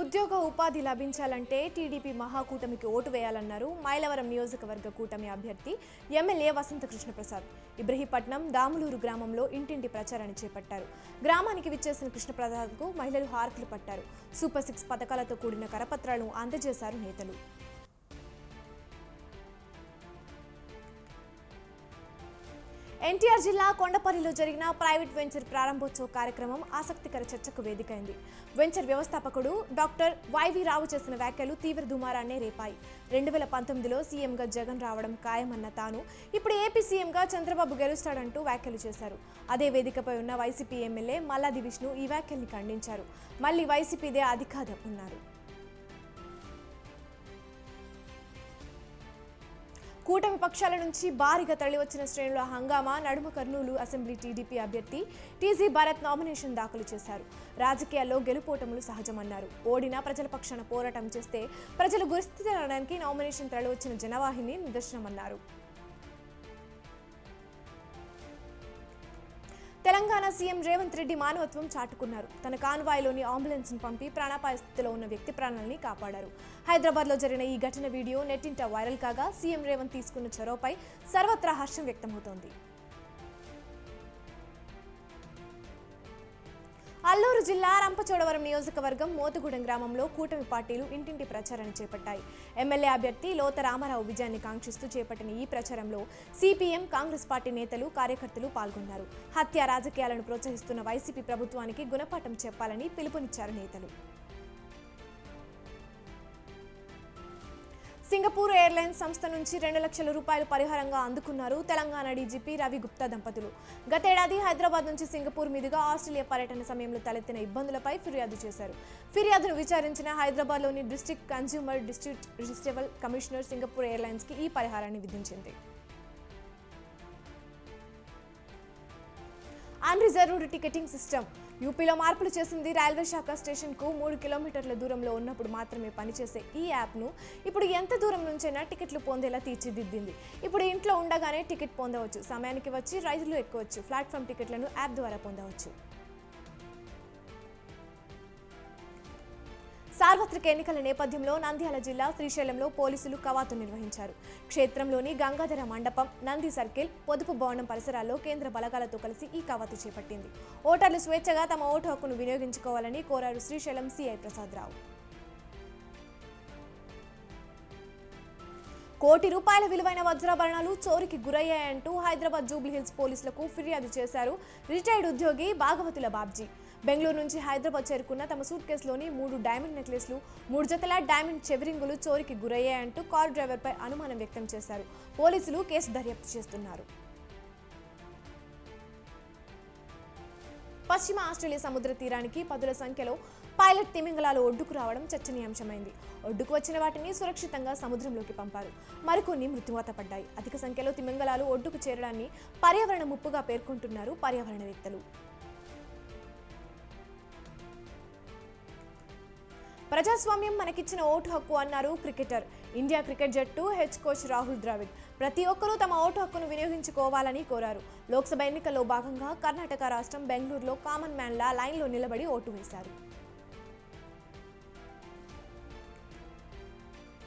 ఉద్యోగ ఉపాధి లభించాలంటే TDP మహాకూటమికి vote వేయాలన్నారు Mylavaram నియోజకవర్గ కూటమి అభ్యర్థి ఎమ్మెల్యే వసంత కృష్ణప్రసాద్. ఇబ్రహీపట్నం దాములూరు గ్రామంలో ఇంటింటి ప్రచారాన్ని చేపట్టారు. గ్రామానికి విచ్చేసిన కృష్ణప్రసాద్కు మహిళలు హారతులు పట్టారు. సూపర్ 6 పథకాలతో కూడిన కరపత్రాలను అందజేశారు నేతలు. ఎన్టీఆర్ జిల్లా కొండపల్లిలో జరిగిన ప్రైవేట్ వెంచర్ ప్రారంభోత్సవ కార్యక్రమం ఆసక్తికర చర్చకు వేదికైంది. వెంచర్ వ్యవస్థాపకుడు డాక్టర్ వైవి రావు చేసిన వ్యాఖ్యలు తీవ్ర దుమారాన్నే రేపాయి. 2019లో సీఎంగా జగన్ రావడం ఖాయమన్న తాను ఇప్పుడు ఏపీ సీఎంగా చంద్రబాబు గెలుస్తాడంటూ వ్యాఖ్యలు చేశారు. అదే వేదికపై ఉన్న వైసీపీ ఎమ్మెల్యే మల్లాది విష్ణు ఈ వ్యాఖ్యల్ని ఖండించారు. మళ్లీ వైసీపీదే అధికారం ఉన్నారు. కూటమి పక్షాల నుంచి భారీగా తరలివచ్చిన శ్రేణుల హంగామా నడుమ కర్నూలు అసెంబ్లీ టీడీపీ అభ్యర్థి టీజీ భరత్ నామినేషన్ దాఖలు చేశారు. రాజకీయాల్లో గెలుపోటములు సహజమన్నారు. ఓడినా ప్రజల పక్షాన పోరాటం చేస్తే ప్రజలు గుర్తించడానికి నామినేషన్ తరలివచ్చిన జనవాహిని నిదర్శనమన్నారు. తెలంగాణ సీఎం రేవంత్ రెడ్డి మానవత్వం చాటుకున్నారు. తన కాన్వాయ్లోని అంబులెన్స్ను పంపి ప్రాణాపాయ స్థితిలో ఉన్న వ్యక్తి ప్రాణాలని కాపాడారు. హైదరాబాద్లో జరిగిన ఈ ఘటన వీడియో నెట్టింట వైరల్ కాగా సీఎం రేవంత్ తీసుకున్న చొరవపై సర్వత్రా హర్షం వ్యక్తమవుతోంది. అల్లూరు జిల్లా రంపచోడవరం నియోజకవర్గం మోతుగూడెం గ్రామంలో కూటమి పార్టీలు ఇంటింటి ప్రచారాన్ని చేపట్టాయి. ఎమ్మెల్యే అభ్యర్థి లోత రామారావు విజయాన్ని కాంక్షిస్తూ చేపట్టిన ఈ ప్రచారంలో సిపిఎం, కాంగ్రెస్ పార్టీ నేతలు, కార్యకర్తలు పాల్గొన్నారు. హత్య రాజకీయాలను ప్రోత్సహిస్తున్న వైసీపీ ప్రభుత్వానికి గుణపాఠం చెప్పాలని పిలుపునిచ్చారు నేతలు. సింగపూర్ ఎయిర్లైన్స్ సంస్థ నుంచి 2 లక్షల రూపాయలు పరిహారంగా అందుకున్నారు తెలంగాణ డీజీపీ రవి గుప్తా దంపతులు. గతేడాది హైదరాబాద్ నుంచి సింగపూర్ మీదుగా ఆస్ట్రేలియా పర్యటన సమయంలో తలెత్తిన ఇబ్బందులపై ఫిర్యాదు చేశారు. ఫిర్యాదును విచారించిన హైదరాబాద్లోని district consumer dispute redressal commissioner Singapore ఎయిర్లైన్స్కి ఈ పరిహారాన్ని విధించింది. అన్రిజర్వ్డ్ టికెటింగ్ సిస్టమ్ యూపీలో మార్పులు చేసింది. రైల్వే శాఖ స్టేషన్కు 3 కిలోమీటర్ల దూరంలో ఉన్నప్పుడు మాత్రమే పనిచేసే ఈ యాప్ను ఇప్పుడు ఎంత దూరం నుంచైనా టికెట్లు పొందేలా తీర్చిదిద్దింది. ఇప్పుడు ఇంట్లో ఉండగానే టికెట్ పొందవచ్చు, సమయానికి వచ్చి రైళ్లు ఎక్కవచ్చు, ప్లాట్ఫామ్ టికెట్లను యాప్ ద్వారా పొందవచ్చు. సార్వత్రిక ఎన్నికల నేపథ్యంలో నంద్యాల జిల్లా శ్రీశైలంలో పోలీసులు కవాతు నిర్వహించారు. క్షేత్రంలోని గంగాధర మండపం, నంది సర్కిల్, పొదుపు భవనం పరిసరాల్లో కేంద్ర బలగాలతో కలిసి ఈ కవాతు చేపట్టింది. ఓటర్లు స్వేచ్ఛగా తమ ఓటు హక్కును వినియోగించుకోవాలని కోరారు శ్రీశైలం సీఐ ప్రసాద్ రావు. కోటి రూపాయల విలువైన వజ్రాభరణాలు చోరీకి గురయ్యాయంటూ హైదరాబాద్ జూబ్లీహిల్స్ పోలీసులకు ఫిర్యాదు చేశారు రిటైర్డ్ ఉద్యోగి భాగవతుల బాబ్జీ. బెంగళూరు నుంచి హైదరాబాద్ చేరుకున్న తమ సూట్ కేసులోని 3 డైమండ్ నెక్లెస్లు, 3 జతల డైమండ్ చెవిరింగులు చోరీకి గురయ్యాయంటూ కారు డ్రైవర్పై అనుమానం వ్యక్తం చేశారు. పోలీసులు కేసు దర్యాప్తు చేస్తున్నారు. పశ్చిమ ఆస్ట్రేలియా సముద్ర తీరానికి పదుల సంఖ్యలో పైలట్ తిమింగలాలు ఒడ్డుకు రావడం చర్చనీయాంశమైంది. ఒడ్డుకు వచ్చిన వాటిని సురక్షితంగా సముద్రంలోకి పంపారు. మరికొన్ని మృత్యువాత పడ్డాయి. అధిక సంఖ్యలో తిమింగలాలు ఒడ్డుకు చేరడాన్ని పర్యావరణ ముప్పుగా పేర్కొంటున్నారు పర్యావరణవేత్తలు. ప్రజాస్వామ్యం మనకిచ్చిన ఓటు హక్కు అన్నారు క్రికెటర్. ఇండియా క్రికెట్ జట్టు హెడ్ కోచ్ రాహుల్ ద్రావిడ్ ప్రతి ఒక్కరూ తమ ఓటు హక్కును వినియోగించుకోవాలని కోరారు. లోక్సభ ఎన్నికల్లో భాగంగా కర్ణాటక రాష్ట్రం బెంగళూరులో కామన్ మ్యాన్లా లైన్లో నిలబడి ఓటు వేశారు.